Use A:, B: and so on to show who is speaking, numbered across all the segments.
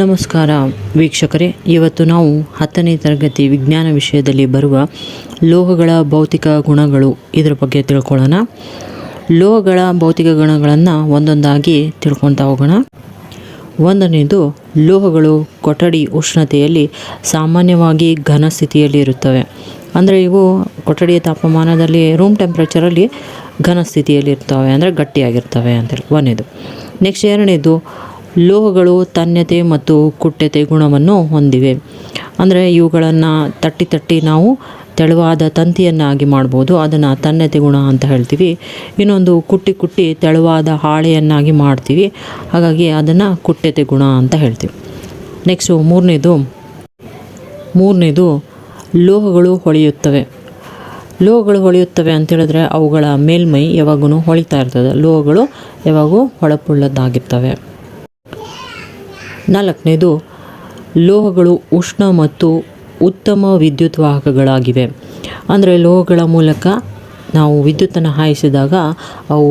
A: ನಮಸ್ಕಾರ ವೀಕ್ಷಕರೇ, ಇವತ್ತು ನಾವು 10ನೇ ತರಗತಿ ವಿಜ್ಞಾನ ವಿಷಯದಲ್ಲಿ ಬರುವ ಲೋಹಗಳ ಭೌತಿಕ ಗುಣಗಳು ಇದರ ಬಗ್ಗೆ ತಿಳ್ಕೊಳ್ಳೋಣ. ಲೋಹಗಳ ಭೌತಿಕ ಗುಣಗಳನ್ನು ಒಂದೊಂದಾಗಿ ತಿಳ್ಕೊತಾ ಹೋಗೋಣ. ಒಂದನೇದು, ಲೋಹಗಳು ಕೊಠಡಿ ಉಷ್ಣತೆಯಲ್ಲಿ ಸಾಮಾನ್ಯವಾಗಿ ಘನ ಸ್ಥಿತಿಯಲ್ಲಿ ಇರುತ್ತವೆ. ಅಂದರೆ ಇವು ಕೊಠಡಿಯ ತಾಪಮಾನದಲ್ಲಿ ರೂಮ್ ಟೆಂಪ್ರೇಚರಲ್ಲಿ ಘನ ಸ್ಥಿತಿಯಲ್ಲಿ ಇರ್ತವೆ, ಅಂದರೆ ಗಟ್ಟಿಯಾಗಿರ್ತವೆ ಅಂತೇಳಿ ಒಂದೇದು. ನೆಕ್ಸ್ಟ್ ಎರಡನೇದು, ಲೋಹಗಳು ತನ್ಯತೆ ಮತ್ತು ಕುಟ್ಯತೆ ಗುಣವನ್ನು ಹೊಂದಿವೆ. ಅಂದರೆ ಇವುಗಳನ್ನು ತಟ್ಟಿ ನಾವು ತೆಳುವಾದ ತಂತಿಯನ್ನಾಗಿ ಮಾಡ್ಬೋದು, ಅದನ್ನು ತನ್ಯತೆ ಗುಣ ಅಂತ ಹೇಳ್ತೀವಿ. ಇನ್ನೊಂದು ಕುಟ್ಟಿ ತೆಳುವಾದ ಹಾಳೆಯನ್ನಾಗಿ ಮಾಡ್ತೀವಿ, ಹಾಗಾಗಿ ಅದನ್ನು ಕುಟ್ಯತೆ ಗುಣ ಅಂತ ಹೇಳ್ತೀವಿ. ನೆಕ್ಸ್ಟು ಮೂರನೇದು ಲೋಹಗಳು ಹೊಳೆಯುತ್ತವೆ. ಲೋಹಗಳು ಹೊಳೆಯುತ್ತವೆ ಅಂತೇಳಿದ್ರೆ ಅವುಗಳ ಮೇಲ್ಮೈ ಯಾವಾಗೂ ಹೊಳಿತಾ ಇರ್ತದೆ. ಲೋಹಗಳು ಯಾವಾಗೂ ಹೊಳಪುಳ್ಳದ್ದಾಗಿರ್ತವೆ. ನಾಲ್ಕನೇದು, ಲೋಹಗಳು ಉಷ್ಣ ಮತ್ತು ಉತ್ತಮ ವಿದ್ಯುತ್ ವಾಹಕಗಳಾಗಿವೆ. ಅಂದರೆ ಲೋಹಗಳ ಮೂಲಕ ನಾವು ವಿದ್ಯುತ್ತನ್ನು ಹಾಯಿಸಿದಾಗ ಅವು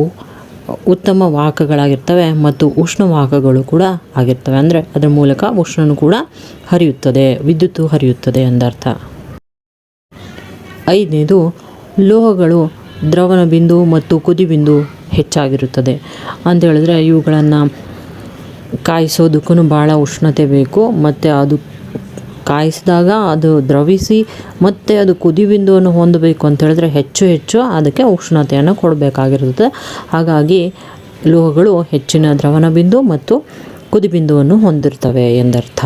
A: ಉತ್ತಮ ವಾಹಕಗಳಾಗಿರ್ತವೆ ಮತ್ತು ಉಷ್ಣ ವಾಹಕಗಳು ಕೂಡ ಆಗಿರ್ತವೆ. ಅಂದರೆ ಅದರ ಮೂಲಕ ಉಷ್ಣನೂ ಕೂಡ ಹರಿಯುತ್ತದೆ, ವಿದ್ಯುತ್ತು ಹರಿಯುತ್ತದೆ ಎಂದರ್ಥ. ಐದನೇದು, ಲೋಹಗಳು ದ್ರವಣ ಬಿಂದು ಮತ್ತು ಕುದಿ ಬಿಂದು ಹೆಚ್ಚಾಗಿರುತ್ತದೆ. ಅಂತ ಹೇಳಿದ್ರೆ ಇವುಗಳನ್ನು ಕಾಯಿಸೋದಕ್ಕೂ ಭಾಳ ಉಷ್ಣತೆ ಬೇಕು, ಮತ್ತು ಅದು ಕಾಯಿಸಿದಾಗ ಅದು ದ್ರವಿಸಿ ಮತ್ತು ಅದು ಕುದಿ ಬಿಂದುವನ್ನು ಹೊಂದಬೇಕು ಅಂತ ಹೇಳಿದ್ರೆ ಹೆಚ್ಚು ಅದಕ್ಕೆ ಉಷ್ಣತೆಯನ್ನು ಕೊಡಬೇಕಾಗಿರುತ್ತದೆ. ಹಾಗಾಗಿ ಲೋಹಗಳು ಹೆಚ್ಚಿನ ದ್ರವಣ ಬಿಂದು ಮತ್ತು ಕುದಿ ಬಿಂದುವನ್ನು ಹೊಂದಿರ್ತವೆ ಎಂದರ್ಥ.